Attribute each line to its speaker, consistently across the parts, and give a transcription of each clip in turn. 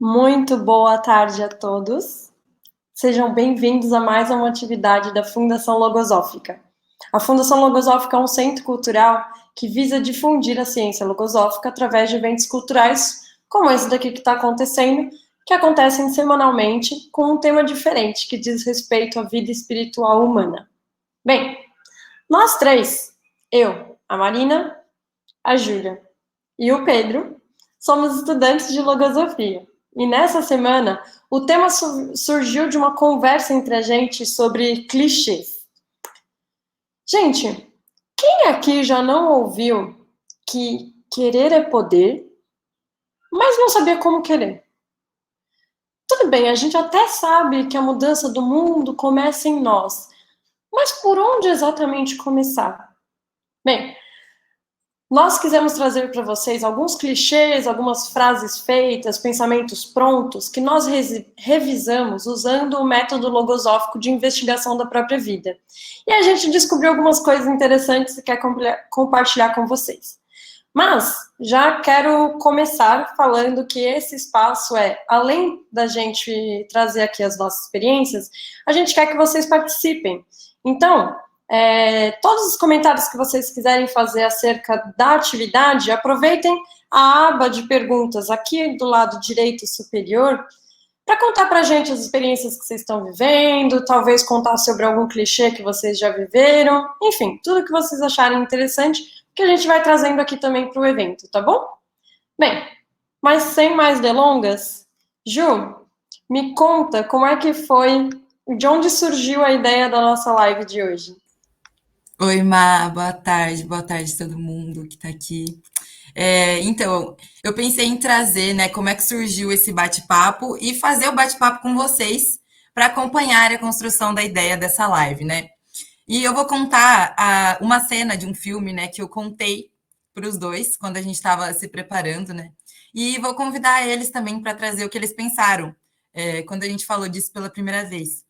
Speaker 1: Muito boa tarde a todos. Sejam bem-vindos a mais uma atividade da Fundação Logosófica. A Fundação Logosófica é um centro cultural que visa difundir a ciência logosófica através de eventos culturais como esse daqui que está acontecendo, que acontecem semanalmente com um tema diferente que diz respeito à vida espiritual humana. Bem, nós três, eu, a Marina, a Júlia e o Pedro, somos estudantes de logosofia. E nessa semana, o tema surgiu de uma conversa entre a gente sobre clichês. Gente, quem aqui já não ouviu que querer é poder, mas não sabia como querer? Tudo bem, a gente até sabe que a mudança do mundo começa em nós, mas por onde exatamente começar? Bem, nós quisemos trazer para vocês alguns clichês, algumas frases feitas, pensamentos prontos que nós revisamos usando o método logosófico de investigação da própria vida. E a gente descobriu algumas coisas interessantes e quer compartilhar com vocês. Mas já quero começar falando que esse espaço é, além da gente trazer aqui as nossas experiências, a gente quer que vocês participem. Então, todos os comentários que vocês quiserem fazer acerca da atividade, aproveitem a aba de perguntas aqui do lado direito superior para contar para a gente as experiências que vocês estão vivendo, talvez contar sobre algum clichê que vocês já viveram, enfim, tudo que vocês acharem interessante, que a gente vai trazendo aqui também para o evento, tá bom? Bem, mas sem mais delongas, Ju, me conta como é que foi, de onde surgiu a ideia da nossa live de hoje.
Speaker 2: Oi, Má, boa tarde todo mundo que está aqui. Então, eu pensei em trazer, né, como é que surgiu esse bate-papo e fazer o bate-papo com vocês para acompanhar a construção da ideia dessa live, né? E eu vou contar uma cena de um filme, né, que eu contei para os dois quando a gente estava se preparando, né? E vou convidar eles também para trazer o que eles pensaram quando a gente falou disso pela primeira vez.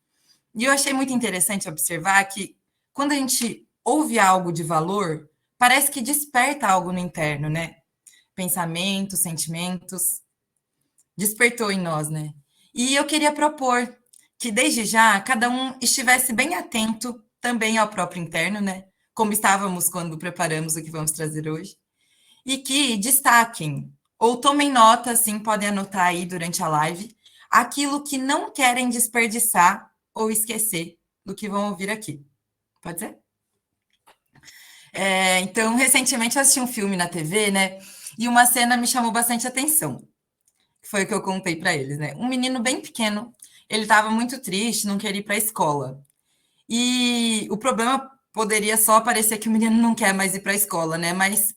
Speaker 2: E eu achei muito interessante observar que quando a gente ouve algo de valor, parece que desperta algo no interno, né? Pensamentos, sentimentos, despertou em nós, né? E eu queria propor que desde já cada um estivesse bem atento também ao próprio interno, né? Como estávamos quando preparamos o que vamos trazer hoje, e que destaquem ou tomem nota, assim, podem anotar aí durante a live, aquilo que não querem desperdiçar ou esquecer do que vão ouvir aqui. Pode ser? Então, recentemente eu assisti um filme na TV, né? E uma cena me chamou bastante atenção. Foi o que eu contei para eles, né? Um menino bem pequeno, ele estava muito triste, não queria ir para a escola. E o problema poderia só parecer que o menino não quer mais ir para a escola, né? Mas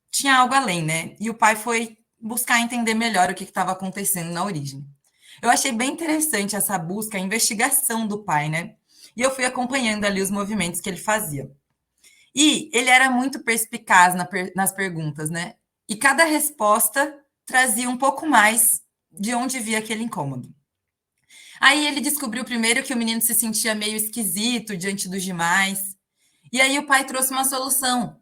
Speaker 2: tinha algo além, né? E o pai foi buscar entender melhor o que estava acontecendo na origem. Eu achei bem interessante essa busca, a investigação do pai, né? E eu fui acompanhando ali os movimentos que ele fazia. E ele era muito perspicaz nas perguntas, né? E cada resposta trazia um pouco mais de onde via aquele incômodo. Aí ele descobriu primeiro que o menino se sentia meio esquisito diante dos demais. E aí o pai trouxe uma solução.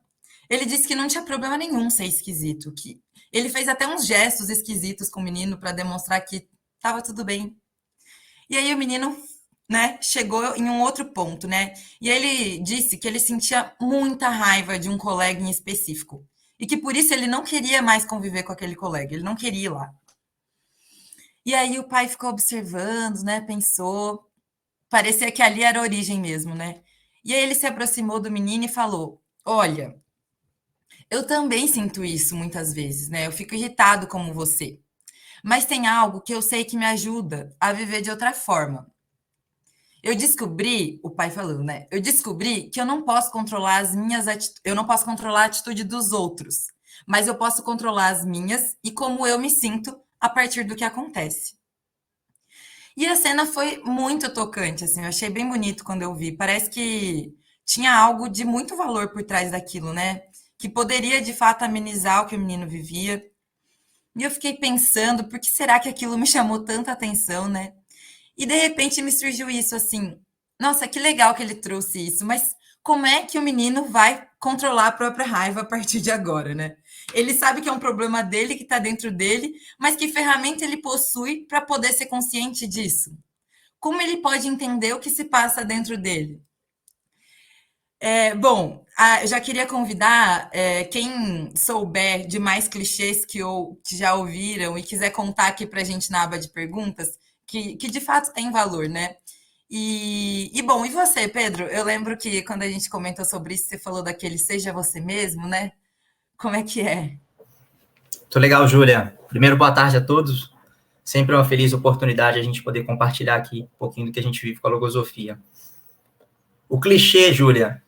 Speaker 2: Ele disse que não tinha problema nenhum ser esquisito, que ele fez até uns gestos esquisitos com o menino para demonstrar que estava tudo bem. E aí o menino, né, chegou em um outro ponto, né? E ele disse que ele sentia muita raiva de um colega em específico e que por isso ele não queria mais conviver com aquele colega, ele não queria ir lá. E aí o pai ficou observando, né, pensou, parecia que ali era a origem mesmo, né? E aí ele se aproximou do menino e falou: "Olha, eu também sinto isso muitas vezes, né? Eu fico irritado como você. Mas tem algo que eu sei que me ajuda a viver de outra forma. Eu descobri, o pai falando, né? Eu descobri que eu não posso controlar as minhas atitudes, eu não posso controlar a atitude dos outros, mas eu posso controlar as minhas e como eu me sinto a partir do que acontece." E a cena foi muito tocante, assim, eu achei bem bonito quando eu vi. Parece que tinha algo de muito valor por trás daquilo, né? Que poderia de fato amenizar o que o menino vivia. E eu fiquei pensando, por que será que aquilo me chamou tanta atenção, né? E de repente me surgiu isso assim, nossa, que legal que ele trouxe isso, mas como é que o menino vai controlar a própria raiva a partir de agora, né? Ele sabe que é um problema dele, que está dentro dele, mas que ferramenta ele possui para poder ser consciente disso? Como ele pode entender o que se passa dentro dele? Bom, eu já queria convidar quem souber de mais clichês que já ouviram e quiser contar aqui para a gente na aba de perguntas, que de fato tem valor, né? Bom, e você, Pedro? Eu lembro que quando a gente comentou sobre isso, você falou daquele seja você mesmo, né? Como é que é?
Speaker 3: Tô legal, Júlia. Primeiro, boa tarde a todos. Sempre uma feliz oportunidade a gente poder compartilhar aqui um pouquinho do que a gente vive com a logosofia. O clichê, Júlia,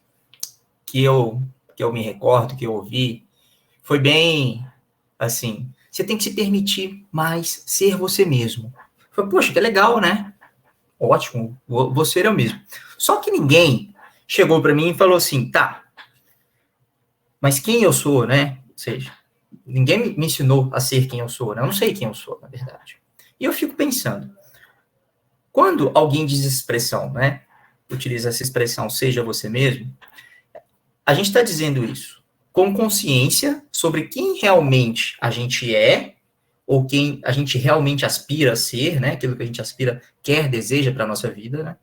Speaker 3: que eu me recordo, que eu ouvi, foi bem assim, você tem que se permitir mais ser você mesmo. Foi, poxa, que legal, né? Ótimo, vou ser eu mesmo. Só que ninguém chegou para mim e falou assim, tá, mas quem eu sou, né? Ou seja, ninguém me ensinou a ser quem eu sou, né? Eu não sei quem eu sou, na verdade. E eu fico pensando, quando alguém diz essa expressão, né? Utiliza essa expressão, seja você mesmo, a gente está dizendo isso com consciência sobre quem realmente a gente é, ou quem a gente realmente aspira a ser, né? Aquilo que a gente aspira, quer, deseja para a nossa vida, né?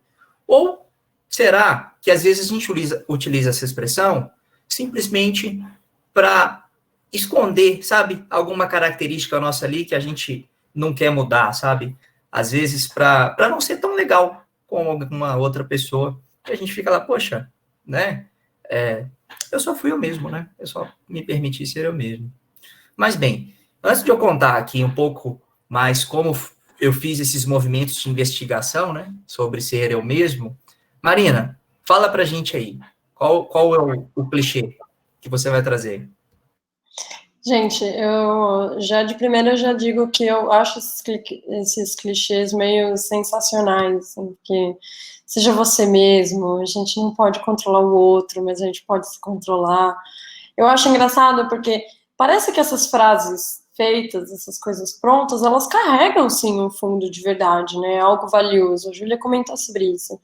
Speaker 3: Ou será que às vezes a gente utiliza essa expressão simplesmente para esconder, sabe, alguma característica nossa ali que a gente não quer mudar, sabe? Às vezes para não ser tão legal como alguma outra pessoa, que a gente fica lá, poxa, né? Eu só fui eu mesmo, né? Eu só me permiti ser eu mesmo. Mas bem, antes de eu contar aqui um pouco mais como eu fiz esses movimentos de investigação, né, sobre ser eu mesmo, Marina, fala pra gente aí, qual é o clichê que você vai trazer?
Speaker 1: Gente, eu já de primeira eu já digo que eu acho esses clichês meio sensacionais, assim, que seja você mesmo, a gente não pode controlar o outro, mas a gente pode se controlar. Eu acho engraçado porque parece que essas frases feitas, essas coisas prontas, elas carregam sim um fundo de verdade, né? Algo valioso. A Júlia comentou sobre isso.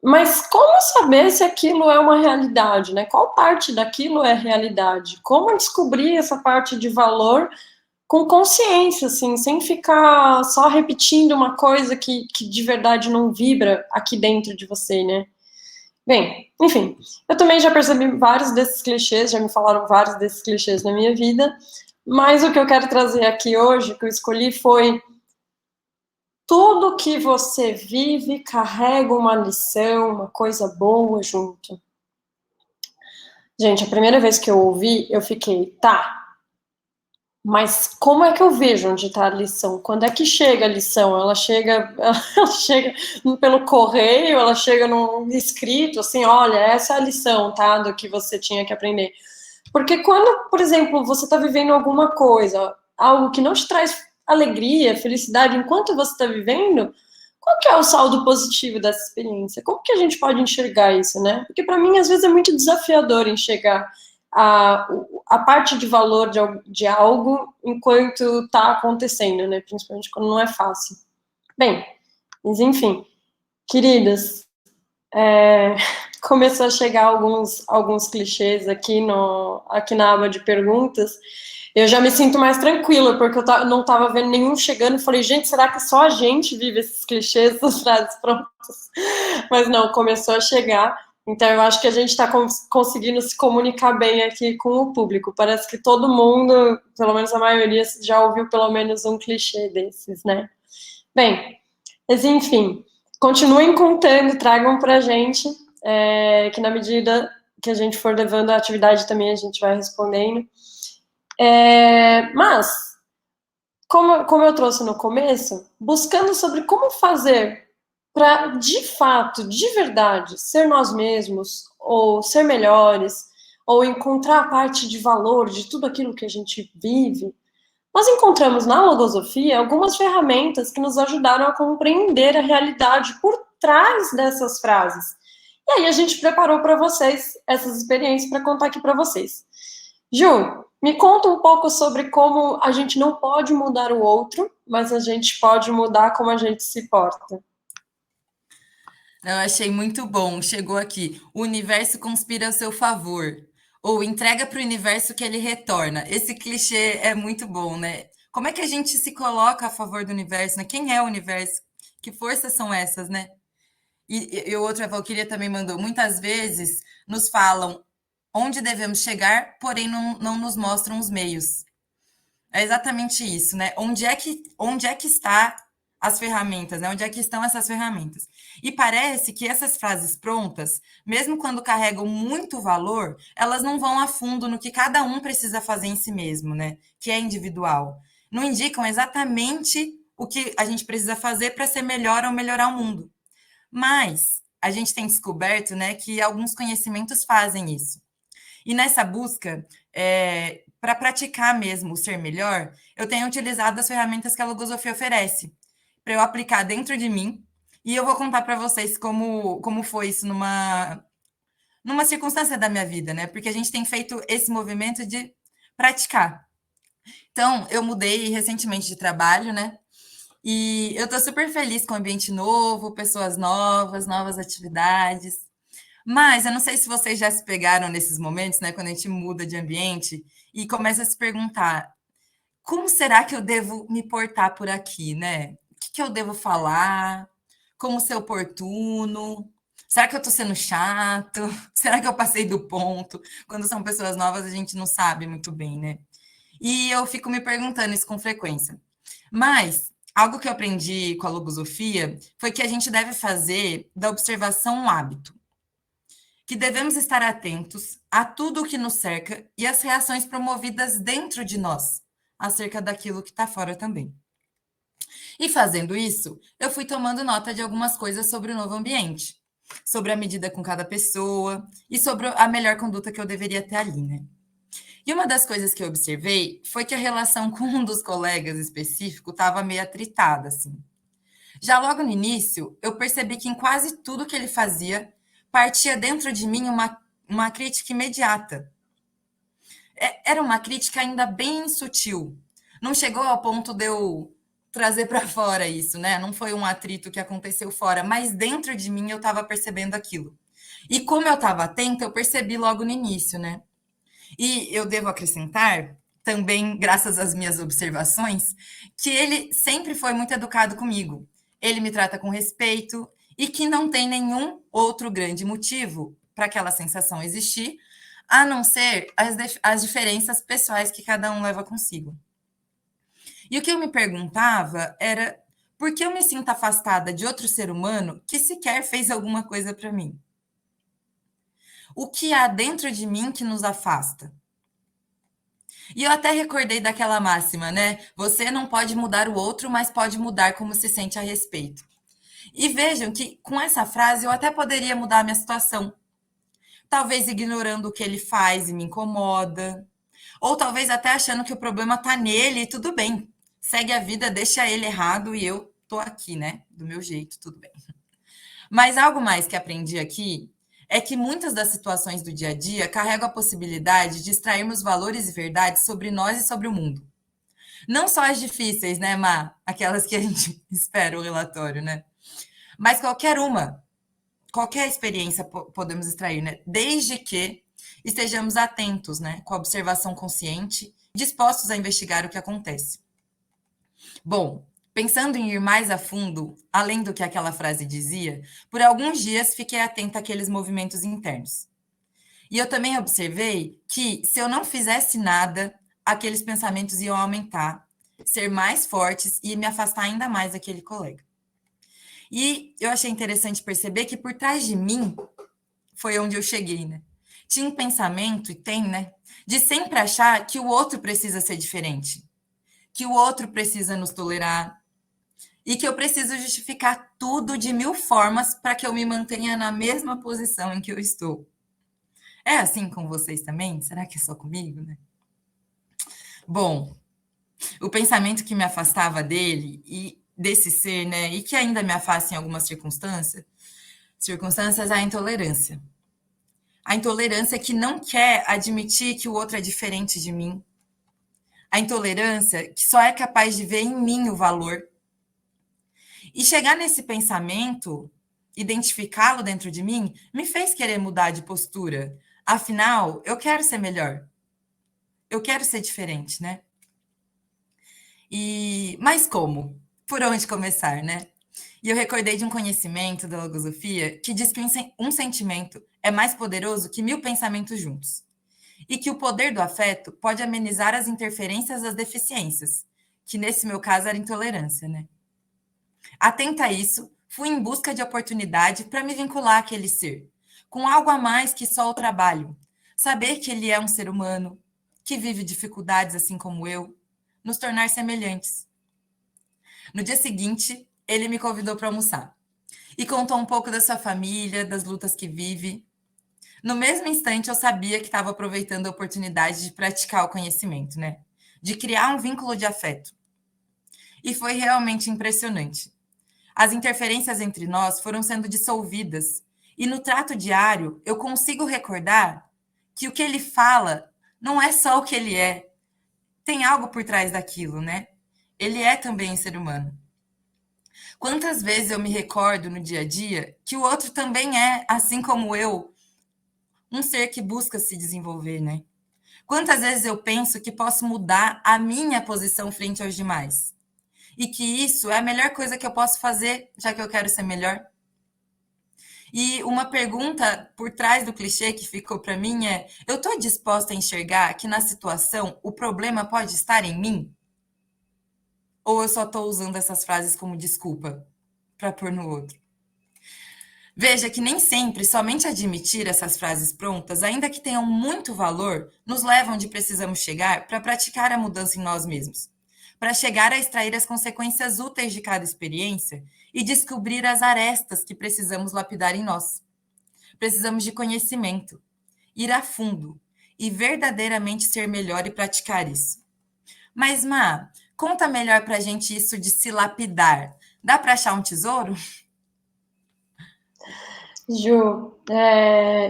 Speaker 1: Mas como saber se aquilo é uma realidade, né? Qual parte daquilo é realidade? Como descobrir essa parte de valor com consciência, assim, sem ficar só repetindo uma coisa que de verdade não vibra aqui dentro de você, né? Bem, enfim, eu também já percebi vários desses clichês, já me falaram vários desses clichês na minha vida, mas o que eu quero trazer aqui hoje, que eu escolhi, foi tudo que você vive carrega uma lição, uma coisa boa junto. Gente, a primeira vez que eu ouvi, eu fiquei, tá, mas como é que eu vejo onde está a lição? Quando é que chega a lição? Ela chega pelo correio, ela chega num escrito, assim, olha, essa é a lição, tá, do que você tinha que aprender. Porque quando, por exemplo, você está vivendo alguma coisa, algo que não te traz alegria, felicidade, enquanto você está vivendo, qual que é o saldo positivo dessa experiência? Como que a gente pode enxergar isso, né? Porque para mim, às vezes, é muito desafiador enxergar a, a parte de valor de algo enquanto está acontecendo, né? Principalmente quando não é fácil. Bem, mas enfim, queridas, começou a chegar alguns clichês aqui na aba de perguntas. Eu já me sinto mais tranquila, porque eu não estava vendo nenhum chegando. Falei, gente, será que só a gente vive esses clichês, essas frases prontas? Mas não, começou a chegar. Então, eu acho que a gente está conseguindo se comunicar bem aqui com o público. Parece que todo mundo, pelo menos a maioria, já ouviu pelo menos um clichê desses, né? Bem, mas enfim, continuem contando, tragam para a gente, que na medida que a gente for levando a atividade também a gente vai respondendo. Mas, como eu trouxe no começo, buscando sobre como fazer para, de fato, de verdade, ser nós mesmos, ou ser melhores, ou encontrar a parte de valor de tudo aquilo que a gente vive, nós encontramos na logosofia algumas ferramentas que nos ajudaram a compreender a realidade por trás dessas frases. E aí a gente preparou para vocês essas experiências para contar aqui para vocês. Ju, me conta um pouco sobre como a gente não pode mudar o outro, mas a gente pode mudar como a gente se porta.
Speaker 2: Eu achei muito bom. Chegou aqui. O universo conspira a seu favor. Ou entrega para o universo que ele retorna. Esse clichê é muito bom, né? Como é que a gente se coloca a favor do universo, né? Quem é o universo? Que forças são essas, né? E outra, a Valquíria também mandou. Muitas vezes nos falam onde devemos chegar, porém não nos mostram os meios. É exatamente isso, né? Onde é que está as ferramentas, né? Onde é que estão essas ferramentas? E parece que essas frases prontas, mesmo quando carregam muito valor, elas não vão a fundo no que cada um precisa fazer em si mesmo, né? Que é individual. Não indicam exatamente o que a gente precisa fazer para ser melhor ou melhorar o mundo. Mas a gente tem descoberto, né, que alguns conhecimentos fazem isso. E nessa busca, para praticar mesmo o ser melhor, eu tenho utilizado as ferramentas que a Logosofia oferece, para eu aplicar dentro de mim. E eu vou contar para vocês como foi isso numa circunstância da minha vida, né? Porque a gente tem feito esse movimento de praticar. Então, eu mudei recentemente de trabalho, né? E eu estou super feliz com o ambiente novo, pessoas novas, novas atividades. Mas eu não sei se vocês já se pegaram nesses momentos, né, quando a gente muda de ambiente e começa a se perguntar: como será que eu devo me portar por aqui, né? O que eu devo falar? Como ser oportuno? Será que eu estou sendo chato? Será que eu passei do ponto? Quando são pessoas novas, a gente não sabe muito bem, né? E eu fico me perguntando isso com frequência. Mas algo que eu aprendi com a logosofia foi que a gente deve fazer da observação um hábito, que devemos estar atentos a tudo o que nos cerca e às reações promovidas dentro de nós, acerca daquilo que está fora também. E fazendo isso, eu fui tomando nota de algumas coisas sobre o novo ambiente, sobre a medida com cada pessoa e sobre a melhor conduta que eu deveria ter ali, né? E uma das coisas que eu observei foi que a relação com um dos colegas específico estava meio atritada, assim. Já logo no início, eu percebi que em quase tudo que ele fazia, partia dentro de mim uma crítica imediata. Era uma crítica ainda bem sutil. Não chegou ao ponto de eu trazer para fora isso, né? Não foi um atrito que aconteceu fora, mas dentro de mim eu estava percebendo aquilo. E como eu estava atenta, eu percebi logo no início, né? E eu devo acrescentar, também graças às minhas observações, que ele sempre foi muito educado comigo. Ele me trata com respeito e que não tem nenhum outro grande motivo para aquela sensação existir, a não ser as diferenças pessoais que cada um leva consigo. E o que eu me perguntava era por que eu me sinto afastada de outro ser humano que sequer fez alguma coisa para mim? O que há dentro de mim que nos afasta? E eu até recordei daquela máxima, né? Você não pode mudar o outro, mas pode mudar como se sente a respeito. E vejam que com essa frase eu até poderia mudar a minha situação. Talvez ignorando o que ele faz e me incomoda. Ou talvez até achando que o problema tá nele e tudo bem. Segue a vida, deixa ele errado e eu tô aqui, né? Do meu jeito, tudo bem. Mas algo mais que aprendi aqui é que muitas das situações do dia a dia carregam a possibilidade de extrairmos valores e verdades sobre nós e sobre o mundo. Não só as difíceis, né, Má? Aquelas que a gente espera o relatório, né? Mas qualquer experiência podemos extrair, né? Desde que estejamos atentos, né? Com a observação consciente, dispostos a investigar o que acontece. Bom, pensando em ir mais a fundo, além do que aquela frase dizia, por alguns dias fiquei atenta àqueles movimentos internos. E eu também observei que, se eu não fizesse nada, aqueles pensamentos iam aumentar, ser mais fortes e me afastar ainda mais daquele colega. E eu achei interessante perceber que por trás de mim foi onde eu cheguei, né? Tinha um pensamento, e tem, né? De sempre achar que o outro precisa ser diferente, que o outro precisa nos tolerar, e que eu preciso justificar tudo de 1000 formas para que eu me mantenha na mesma posição em que eu estou. É assim com vocês também? Será que é só comigo, né? Bom, o pensamento que me afastava dele e desse ser, né, e que ainda me afasta em algumas circunstâncias, é a intolerância. A intolerância que não quer admitir que o outro é diferente de mim. A intolerância que só é capaz de ver em mim o valor. E chegar nesse pensamento identificá-lo dentro de mim, me fez querer mudar de postura. Afinal, eu quero ser melhor. Eu quero ser diferente, né? Mas como? Por onde começar, né? E eu recordei de um conhecimento da logosofia que diz que um sentimento é mais poderoso que 1000 pensamentos juntos. E que o poder do afeto pode amenizar as interferências das deficiências, que nesse meu caso era intolerância, né? Atenta a isso, fui em busca de oportunidade para me vincular àquele ser, com algo a mais que só o trabalho. Saber que ele é um ser humano, que vive dificuldades assim como eu, nos tornar semelhantes. No dia seguinte, ele me convidou para almoçar e contou um pouco da sua família, das lutas que vive. No mesmo instante, eu sabia que estava aproveitando a oportunidade de praticar o conhecimento, né? De criar um vínculo de afeto. E foi realmente impressionante. As interferências entre nós foram sendo dissolvidas. E no trato diário, eu consigo recordar que o que ele fala não é só o que ele é. Tem algo por trás daquilo, né? Ele é também um ser humano. Quantas vezes eu me recordo no dia a dia que o outro também é, assim como eu, um ser que busca se desenvolver, né? Quantas vezes eu penso que posso mudar a minha posição frente aos demais? E que isso é a melhor coisa que eu posso fazer, já que eu quero ser melhor? E uma pergunta por trás do clichê que ficou para mim é: eu estou disposta a enxergar que na situação o problema pode estar em mim? Ou eu só estou usando essas frases como desculpa para pôr no outro? Veja que nem sempre somente admitir essas frases prontas, ainda que tenham muito valor, nos levam onde precisamos chegar para praticar a mudança em nós mesmos, para chegar a extrair as consequências úteis de cada experiência e descobrir as arestas que precisamos lapidar em nós. Precisamos de conhecimento, ir a fundo e verdadeiramente ser melhor e praticar isso. Mas, Má, conta melhor para a gente isso de se lapidar. Dá para achar um tesouro?
Speaker 1: Ju,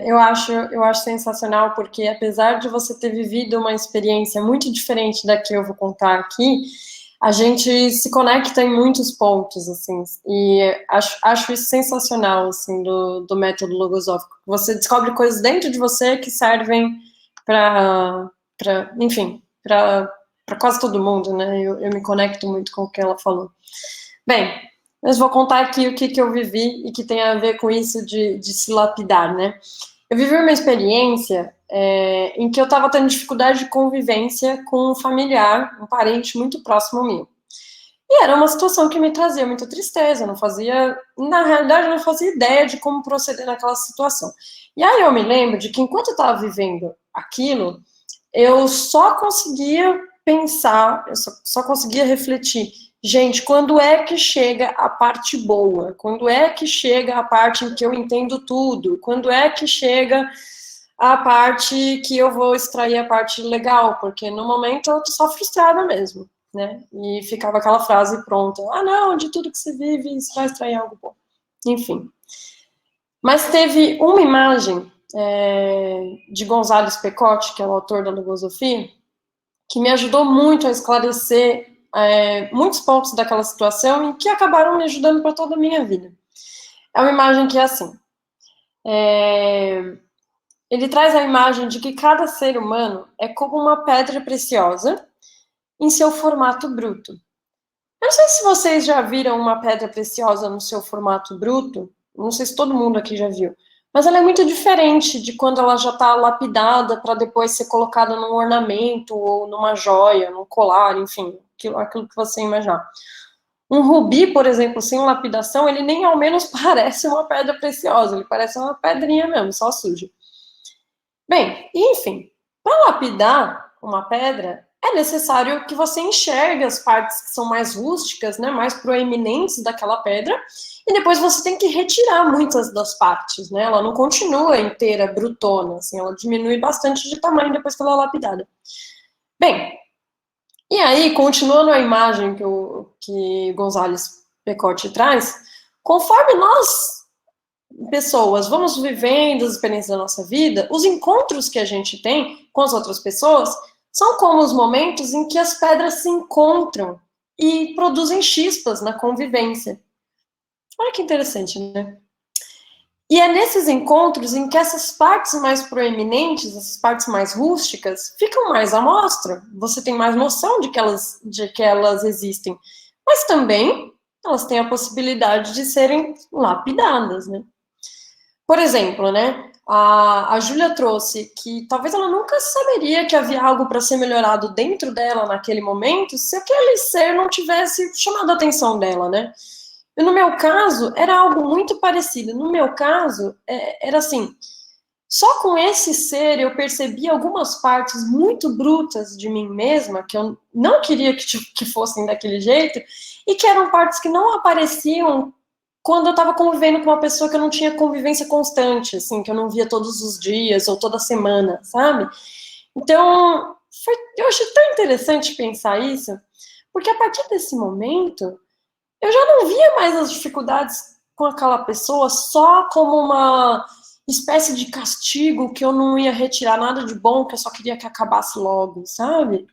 Speaker 1: eu acho sensacional, porque apesar de você ter vivido uma experiência muito diferente da que eu vou contar aqui, a gente se conecta em muitos pontos, assim, e acho isso sensacional, assim, do método logosófico. Você descobre coisas dentro de você que servem enfim, para quase todo mundo, né? Eu me conecto muito com o que ela falou. Bem, mas vou contar aqui o que eu vivi e que tem a ver com isso de se lapidar, né? Eu vivi uma experiência em que eu estava tendo dificuldade de convivência com um familiar, um parente muito próximo meu. E era uma situação que me trazia muita tristeza, na realidade, eu não fazia ideia de como proceder naquela situação. E aí eu me lembro de que enquanto eu estava vivendo aquilo, eu só conseguia pensar, eu só conseguia refletir. Gente, quando é que chega a parte boa? Quando é que chega a parte em que eu entendo tudo? Quando é que chega a parte que eu vou extrair a parte legal? Porque no momento eu tô só frustrada mesmo, né? E ficava aquela frase pronta: ah, não, de tudo que você vive, você vai extrair algo bom. Enfim. Mas teve uma imagem de Gonzales Pecote, que é o autor da Logosofia, que me ajudou muito a esclarecer muitos pontos daquela situação e que acabaram me ajudando para toda a minha vida. É uma imagem que é assim. Ele traz a imagem de que cada ser humano é como uma pedra preciosa em seu formato bruto. Eu não sei se vocês já viram uma pedra preciosa no seu formato bruto, não sei se todo mundo aqui já viu, mas ela é muito diferente de quando ela já está lapidada para depois ser colocada num ornamento ou numa joia, num colar, enfim, aquilo que você imaginar. Um rubi, por exemplo, sem lapidação, ele nem ao menos parece uma pedra preciosa, ele parece uma pedrinha mesmo, só suja. Bem, enfim, para lapidar uma pedra, é necessário que você enxergue as partes que são mais rústicas, né, mais proeminentes daquela pedra, e depois você tem que retirar muitas das partes, né, ela não continua inteira, brutona, assim, ela diminui bastante de tamanho depois que ela é lapidada. Bem, e aí, continuando a imagem que Gonzales Pecote traz, conforme nós, pessoas, vamos vivendo as experiências da nossa vida, os encontros que a gente tem com as outras pessoas são como os momentos em que as pedras se encontram e produzem chispas na convivência. Olha que interessante, né? E é nesses encontros em que essas partes mais proeminentes, essas partes mais rústicas, ficam mais à mostra. Você tem mais noção de que elas existem. Mas também elas têm a possibilidade de serem lapidadas, né? Por exemplo, né? A Júlia trouxe que talvez ela nunca saberia que havia algo para ser melhorado dentro dela naquele momento se aquele ser não tivesse chamado a atenção dela, né? E no meu caso, era algo muito parecido. No meu caso, era assim, só com esse ser eu percebi algumas partes muito brutas de mim mesma, que eu não queria que fossem daquele jeito, e que eram partes que não apareciam quando eu estava convivendo com uma pessoa que eu não tinha convivência constante, assim, que eu não via todos os dias ou toda semana, sabe? Então, eu achei tão interessante pensar isso, porque a partir desse momento, eu já não via mais as dificuldades com aquela pessoa só como uma espécie de castigo que eu não ia retirar nada de bom, que eu só queria que acabasse logo, sabe?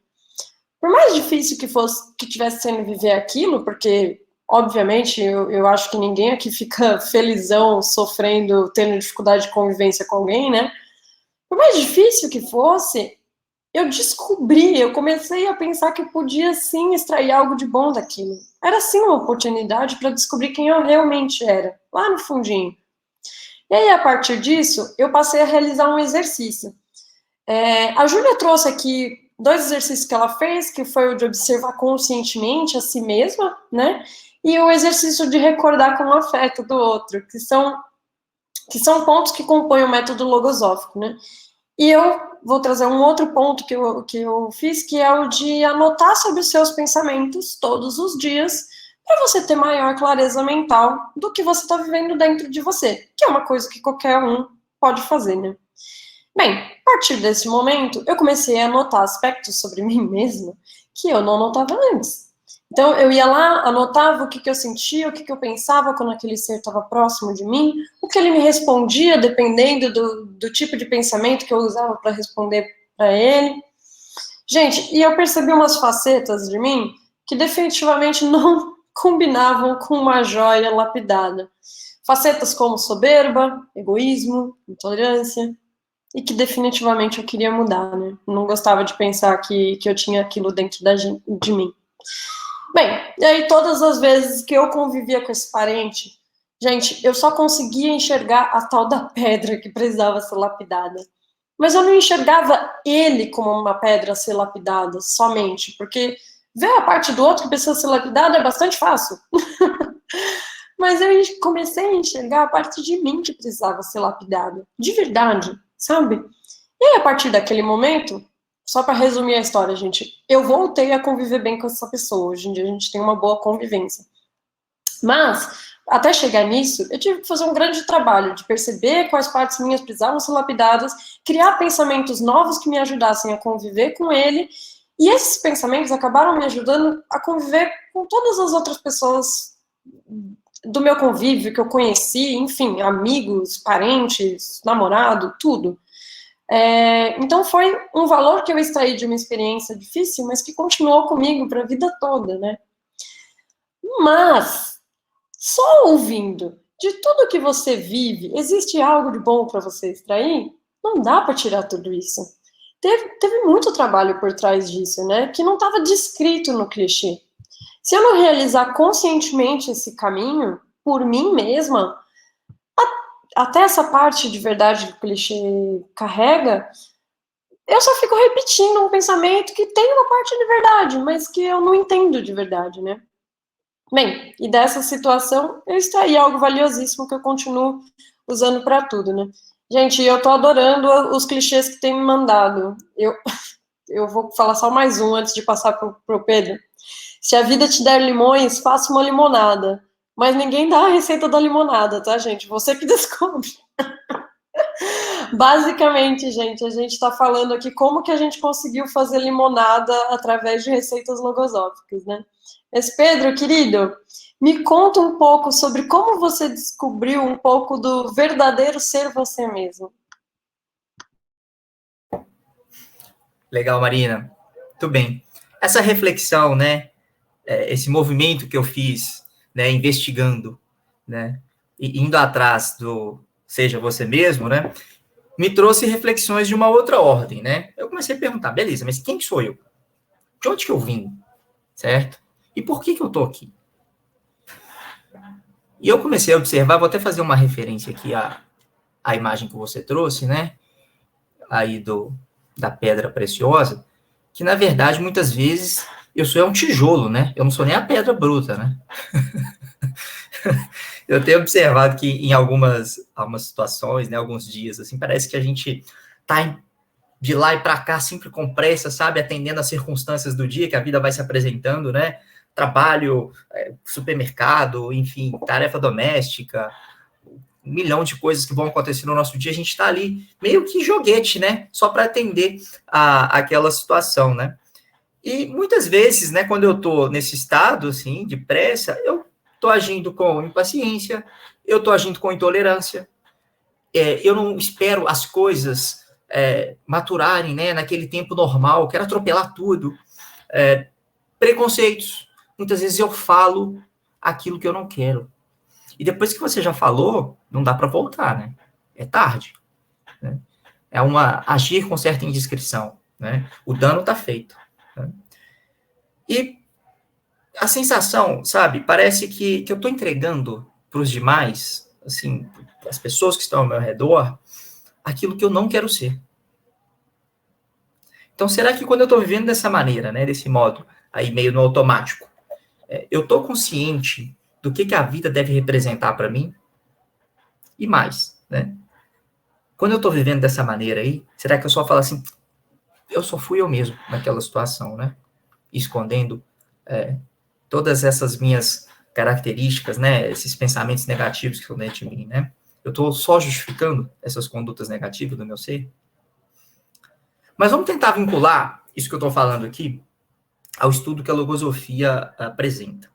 Speaker 1: Por mais difícil que fosse, que tivesse sendo viver aquilo, porque, obviamente, eu acho que ninguém aqui fica felizão, sofrendo, tendo dificuldade de convivência com alguém, né? Por mais difícil que fosse, eu comecei a pensar que eu podia sim extrair algo de bom daquilo. Era sim uma oportunidade para descobrir quem eu realmente era, lá no fundinho. E aí, a partir disso, eu passei a realizar um exercício. A Júlia trouxe aqui 2 exercícios que ela fez, que foi o de observar conscientemente a si mesma, né? E o exercício de recordar com o afeto do outro, que são pontos que compõem o método logosófico, né? E eu vou trazer um outro ponto que eu fiz, que é o de anotar sobre os seus pensamentos todos os dias, para você ter maior clareza mental do que você está vivendo dentro de você, que é uma coisa que qualquer um pode fazer, né? Bem, a partir desse momento, eu comecei a notar aspectos sobre mim mesma que eu não notava antes. Então, eu ia lá, anotava o que eu sentia, o que eu pensava quando aquele ser estava próximo de mim, o que ele me respondia, dependendo do tipo de pensamento que eu usava para responder para ele. Gente, e eu percebi umas facetas de mim que definitivamente não combinavam com uma joia lapidada. Facetas como soberba, egoísmo, intolerância, e que definitivamente eu queria mudar, né? Não gostava de pensar que eu tinha aquilo dentro de mim. Bem, e aí todas as vezes que eu convivia com esse parente, gente, eu só conseguia enxergar a tal da pedra que precisava ser lapidada. Mas eu não enxergava ele como uma pedra a ser lapidada somente, porque ver a parte do outro que precisa ser lapidada é bastante fácil. Mas eu comecei a enxergar a parte de mim que precisava ser lapidada, de verdade, sabe? E aí, a partir daquele momento, só para resumir a história, gente, eu voltei a conviver bem com essa pessoa. Hoje em dia a gente tem uma boa convivência. Mas, até chegar nisso, eu tive que fazer um grande trabalho de perceber quais partes minhas precisavam ser lapidadas, criar pensamentos novos que me ajudassem a conviver com ele, e esses pensamentos acabaram me ajudando a conviver com todas as outras pessoas do meu convívio que eu conheci, enfim, amigos, parentes, namorado, tudo. Então foi um valor que eu extraí de uma experiência difícil, mas que continuou comigo para a vida toda, né? Mas, só ouvindo de tudo que você vive, existe algo de bom para você extrair? Não dá para tirar tudo isso. Teve muito trabalho por trás disso, né? Que não estava descrito no clichê. Se eu não realizar conscientemente esse caminho, por mim mesma, até essa parte de verdade que o clichê carrega, eu só fico repetindo um pensamento que tem uma parte de verdade, mas que eu não entendo de verdade, né? Bem, e dessa situação eu extraí algo valiosíssimo que eu continuo usando para tudo, né? Gente, eu tô adorando os clichês que tem me mandado. Eu vou falar só mais um antes de passar pro Pedro. Se a vida te der limões, faça uma limonada. Mas ninguém dá a receita da limonada, tá, gente? Você que descobre. Basicamente, gente, a gente está falando aqui como que a gente conseguiu fazer limonada através de receitas logosóficas, né? Mas, Pedro, querido, me conta um pouco sobre como você descobriu um pouco do verdadeiro ser você mesmo.
Speaker 3: Legal, Marina. Muito bem. Essa reflexão, né, esse movimento que eu fiz, né, investigando, né, e indo atrás seja você mesmo, né? Me trouxe reflexões de uma outra ordem, né? Eu comecei a perguntar, beleza, mas quem sou eu? De onde que eu vim? Certo? E por que eu tô aqui? E eu comecei a observar, vou até fazer uma referência aqui à imagem que você trouxe, né? Aí da pedra preciosa, que na verdade, muitas vezes, eu sou um tijolo, né? Eu não sou nem a pedra bruta, né? Eu tenho observado que em algumas situações, né, alguns dias, assim, parece que a gente tá de lá e para cá sempre com pressa, sabe? Atendendo às circunstâncias do dia que a vida vai se apresentando, né? Trabalho, supermercado, enfim, tarefa doméstica, 1 milhão de coisas que vão acontecer no nosso dia, a gente está ali meio que joguete, né? Só para atender aquela situação, né? E muitas vezes, né, quando eu estou nesse estado, assim, de pressa, eu estou agindo com impaciência, eu estou agindo com intolerância, eu não espero as coisas maturarem, né, naquele tempo normal, quero atropelar tudo. Preconceitos. Muitas vezes eu falo aquilo que eu não quero. E depois que você já falou, não dá para voltar, né? É tarde. Né? É agir com certa indiscrição. Né? O dano está feito. Né? E a sensação, sabe, parece que eu estou entregando para os demais, assim, as pessoas que estão ao meu redor, aquilo que eu não quero ser. Então, será que quando eu estou vivendo dessa maneira, né, desse modo, aí meio no automático, eu estou consciente do que a vida deve representar para mim? E mais, né? Quando eu estou vivendo dessa maneira aí, será que eu só falo assim, eu só fui eu mesmo naquela situação, né? Escondendo todas essas minhas características, né? Esses pensamentos negativos que estão dentro de mim, né? Eu estou só justificando essas condutas negativas do meu ser? Mas vamos tentar vincular isso que eu estou falando aqui ao estudo que a logosofia apresenta.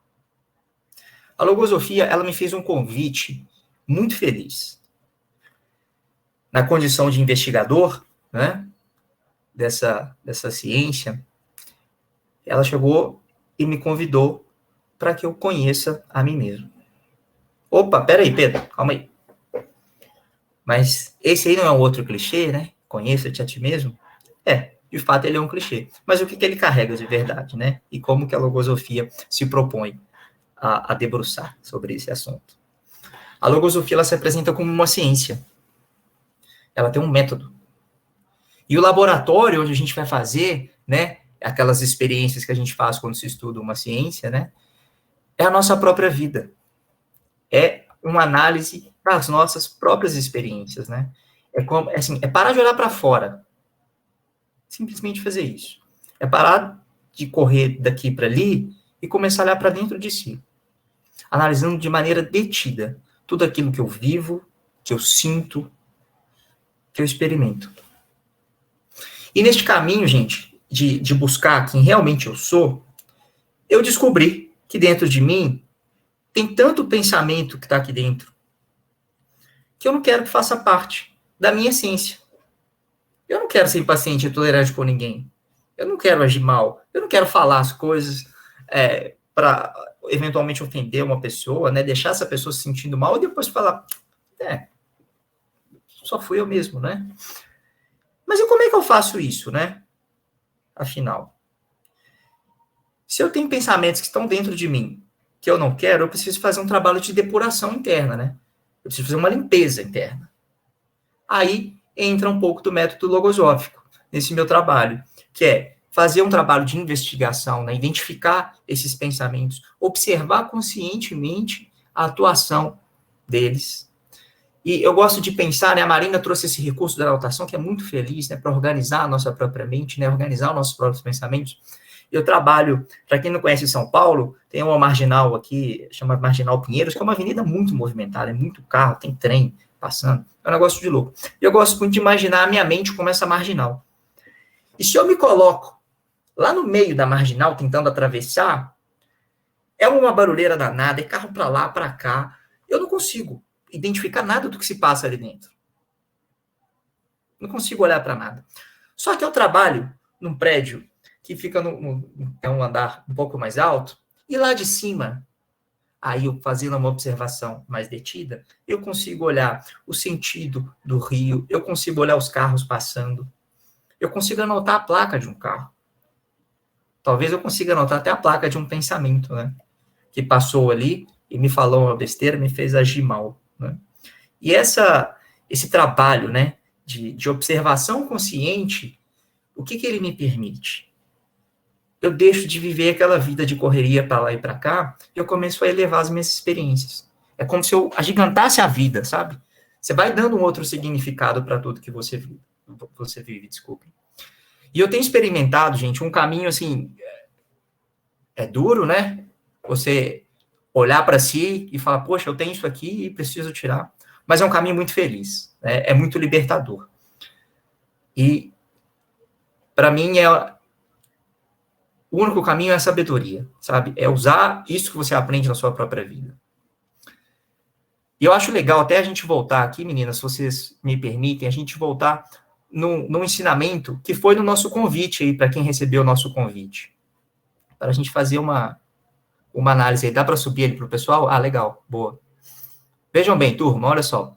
Speaker 3: A logosofia, ela me fez um convite muito feliz. Na condição de investigador, né, dessa ciência, ela chegou e me convidou para que eu conheça a mim mesmo. Opa, peraí, Pedro, calma aí. Mas esse aí não é um outro clichê, né? Conheça-te a ti mesmo? De fato, ele é um clichê. Mas o que ele carrega de verdade, né? E como que a logosofia se propõe a debruçar sobre esse assunto? A logosofia, ela se apresenta como uma ciência. Ela tem um método. E o laboratório onde a gente vai fazer, né, aquelas experiências que a gente faz quando se estuda uma ciência, né, é a nossa própria vida. É uma análise das nossas próprias experiências, né? É parar de olhar para fora. Simplesmente fazer isso. É parar de correr daqui para ali e começar a olhar para dentro de si. Analisando de maneira detida tudo aquilo que eu vivo, que eu sinto, que eu experimento. E neste caminho, gente, de buscar quem realmente eu sou, eu descobri que dentro de mim tem tanto pensamento que está aqui dentro que eu não quero que faça parte da minha essência. Eu não quero ser impaciente e intolerante com ninguém. Eu não quero agir mal. Eu não quero falar as coisas para eventualmente ofender uma pessoa, né? Deixar essa pessoa se sentindo mal e depois falar, só fui eu mesmo, né? Mas e como é que eu faço isso, né? Afinal, se eu tenho pensamentos que estão dentro de mim que eu não quero, eu preciso fazer um trabalho de depuração interna, né? Eu preciso fazer uma limpeza interna. Aí entra um pouco do método logosófico nesse meu trabalho, que é fazer um trabalho de investigação, né? Identificar esses pensamentos, observar conscientemente a atuação deles. E eu gosto de pensar, né? A Marina trouxe esse recurso da anotação, que é muito feliz, né? Para organizar a nossa própria mente, né? Organizar os nossos próprios pensamentos. Eu trabalho, para quem não conhece São Paulo, tem uma marginal aqui, chama Marginal Pinheiros, que é uma avenida muito movimentada, é muito carro, tem trem passando, é um negócio de louco. Eu gosto muito de imaginar a minha mente como essa marginal. E se eu me coloco lá no meio da marginal, tentando atravessar, é uma barulheira danada, é carro para lá, para cá, eu não consigo identificar nada do que se passa ali dentro. Não consigo olhar para nada. Só que eu trabalho num prédio que fica num andar um pouco mais alto, e lá de cima, aí eu fazendo uma observação mais detida, eu consigo olhar o sentido do rio, eu consigo olhar os carros passando, eu consigo anotar a placa de um carro. Talvez eu consiga anotar até a placa de um pensamento, né? Que passou ali e me falou uma besteira, me fez agir mal, né? E esse trabalho, né, de observação consciente, o que ele me permite? Eu deixo de viver aquela vida de correria para lá e para cá, e eu começo a elevar as minhas experiências. É como se eu agigantasse a vida, sabe? Você vai dando um outro significado para tudo que você vive, desculpe. E eu tenho experimentado, gente, um caminho, assim, é duro, né? Você olhar para si e falar, poxa, eu tenho isso aqui e preciso tirar. Mas é um caminho muito feliz, né? É muito libertador. E, para mim, o único caminho é a sabedoria, sabe? É usar isso que você aprende na sua própria vida. E eu acho legal até a gente voltar aqui, meninas, se vocês me permitem, a gente voltar num ensinamento que foi no nosso convite aí, para quem recebeu o nosso convite. Para a gente fazer uma análise aí. Dá para subir ele para o pessoal? Ah, legal, boa. Vejam bem, turma, olha só.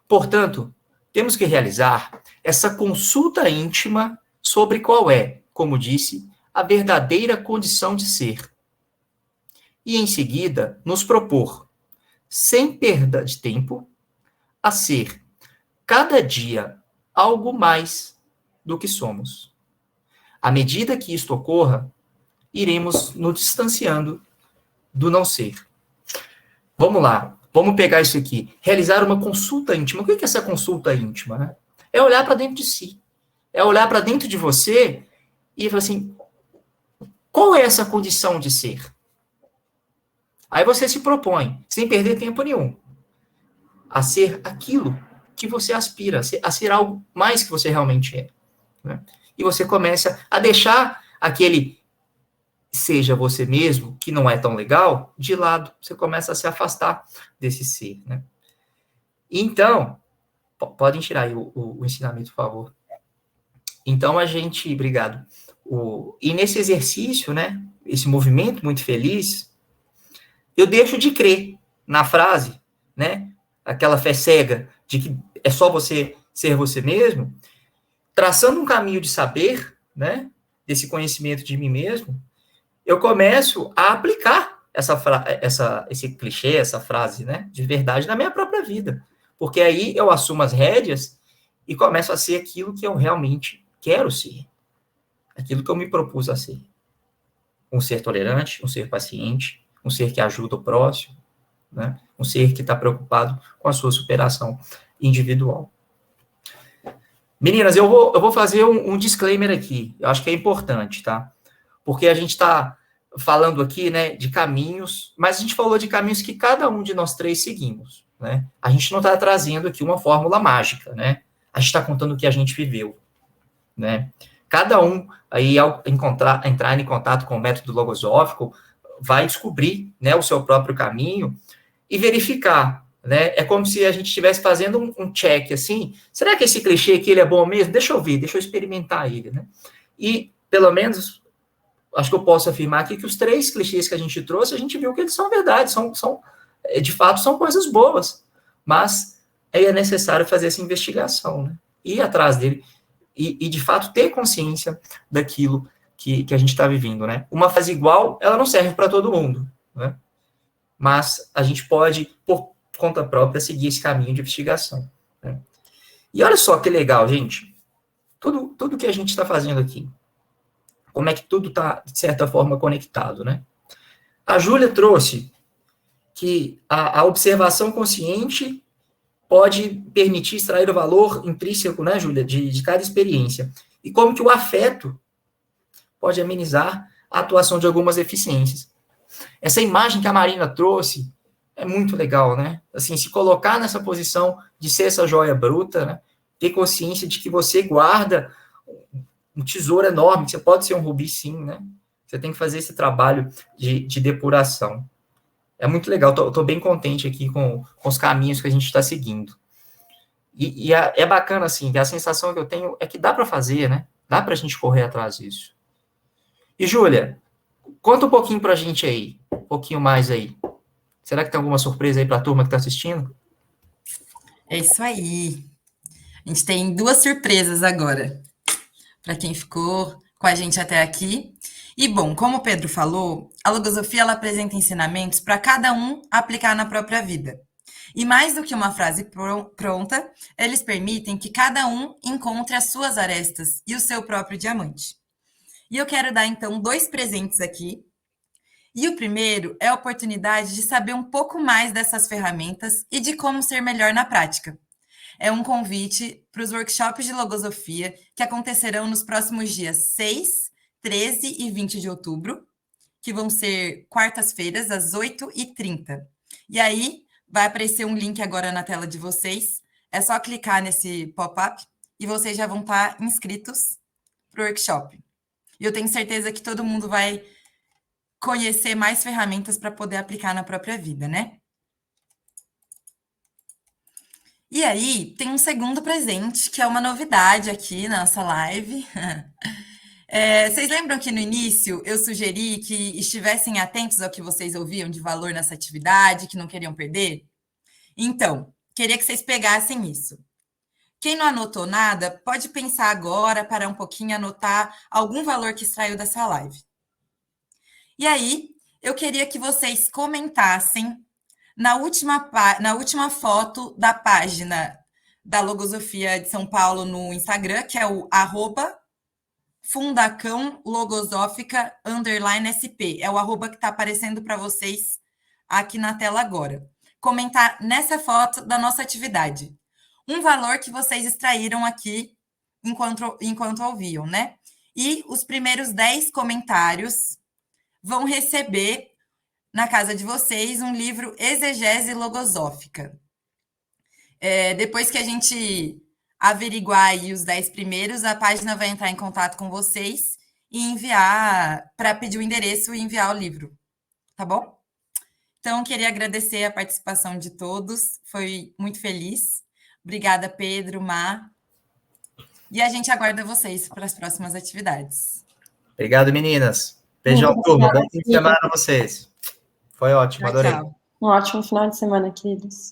Speaker 3: Portanto, temos que realizar essa consulta íntima sobre qual é, como disse, a verdadeira condição de ser. E, em seguida, nos propor, sem perda de tempo, a ser, cada dia, algo mais do que somos. À medida que isto ocorra, iremos nos distanciando do não ser. Vamos lá, vamos pegar isso aqui. Realizar uma consulta íntima. O que é essa consulta íntima, né? É olhar para dentro de si. É olhar para dentro de você e falar assim, qual é essa condição de ser? Aí você se propõe, sem perder tempo nenhum, a ser aquilo que você aspira, a ser algo mais que você realmente é. Né? E você começa a deixar aquele seja você mesmo, que não é tão legal, de lado. Você começa a se afastar desse ser. Né? Então, podem tirar aí o ensinamento, por favor. Então, obrigado. E nesse exercício, né, esse movimento muito feliz, eu deixo de crer na frase, né, aquela fé cega de que é só você ser você mesmo, traçando um caminho de saber, né, desse conhecimento de mim mesmo, eu começo a aplicar esse clichê, essa frase, né, de verdade na minha própria vida. Porque aí eu assumo as rédeas e começo a ser aquilo que eu realmente quero ser. Aquilo que eu me propus a ser. Um ser tolerante, um ser paciente, um ser que ajuda o próximo, né? Um ser que está preocupado com a sua superação individual. Meninas, eu vou fazer um disclaimer aqui. Eu acho que é importante, tá? Porque a gente está falando aqui, né, de caminhos, mas a gente falou de caminhos que cada um de nós três seguimos, né? A gente não está trazendo aqui uma fórmula mágica, né? A gente está contando o que a gente viveu, né? Cada um, aí, ao entrar em contato com o método logosófico, vai descobrir, né, o seu próprio caminho e verificar, né? É como se a gente estivesse fazendo um check, assim, será que esse clichê aqui ele é bom mesmo? Deixa eu ver, deixa eu experimentar ele, né? E, pelo menos, acho que eu posso afirmar aqui que os 3 clichês que a gente trouxe, a gente viu que eles são verdade, de fato, são coisas boas, mas é necessário fazer essa investigação, né? Ir atrás dele e de fato, ter consciência daquilo que a gente está vivendo, né? Uma fase igual, ela não serve para todo mundo, né? Mas a gente pode, por conta própria, seguir esse caminho de investigação, né? E olha só que legal, gente. Tudo que a gente está fazendo aqui, como é que tudo está, de certa forma, conectado, né? A Júlia trouxe que a observação consciente pode permitir extrair o valor intrínseco, né, Júlia, de cada experiência. E como que o afeto pode amenizar a atuação de algumas deficiências. Essa imagem que a Marina trouxe é muito legal, né? Assim, se colocar nessa posição de ser essa joia bruta, né? Ter consciência de que você guarda um tesouro enorme, que você pode ser um rubi, sim, né? Você tem que fazer esse trabalho de depuração. É muito legal, estou bem contente aqui com os caminhos que a gente está seguindo. E é bacana, assim, que a sensação que eu tenho é que dá para fazer, né? Dá para a gente correr atrás disso. E, Júlia, conta um pouquinho para a gente aí, um pouquinho mais aí. Será que tem alguma surpresa aí para a turma que está assistindo?
Speaker 2: É isso aí. A gente tem 2 surpresas agora, para quem ficou com a gente até aqui. E, bom, como o Pedro falou, a logosofia ela apresenta ensinamentos para cada um aplicar na própria vida. E mais do que uma frase pronta, eles permitem que cada um encontre as suas arestas e o seu próprio diamante. E eu quero dar, então, 2 presentes aqui. E o primeiro é a oportunidade de saber um pouco mais dessas ferramentas e de como ser melhor na prática. É um convite para os workshops de logosofia que acontecerão nos próximos dias 6, 13 e 20 de outubro, que vão ser quartas-feiras, às 8h30. E aí, vai aparecer um link agora na tela de vocês. É só clicar nesse pop-up e vocês já vão estar inscritos para o workshop. E eu tenho certeza que todo mundo vai conhecer mais ferramentas para poder aplicar na própria vida, né? E aí, tem um segundo presente, que é uma novidade aqui na nossa live. Vocês lembram que no início eu sugeri que estivessem atentos ao que vocês ouviam de valor nessa atividade, que não queriam perder? Então, queria que vocês pegassem isso. Quem não anotou nada, pode pensar agora, parar um pouquinho e anotar algum valor que extraiu dessa live. E aí, eu queria que vocês comentassem na última foto da página da Logosofia de São Paulo no Instagram, que é o @fundacãologosófica_SP. É o arroba que está aparecendo para vocês aqui na tela agora. Comentar nessa foto da nossa atividade. Um valor que vocês extraíram aqui enquanto ouviam, né? E os primeiros 10 comentários vão receber na casa de vocês um livro Exegese Logosófica. Depois que a gente averiguar aí os 10 primeiros, a página vai entrar em contato com vocês e enviar, para pedir o endereço e enviar o livro, tá bom? Então, queria agradecer a participação de todos, foi muito feliz. Obrigada, Pedro, Má. E a gente aguarda vocês para as próximas atividades.
Speaker 3: Obrigado, meninas. Beijão, turma. Bom fim de semana a vocês. Foi ótimo, adorei.
Speaker 2: Tchau.
Speaker 1: Um ótimo final de semana, queridos.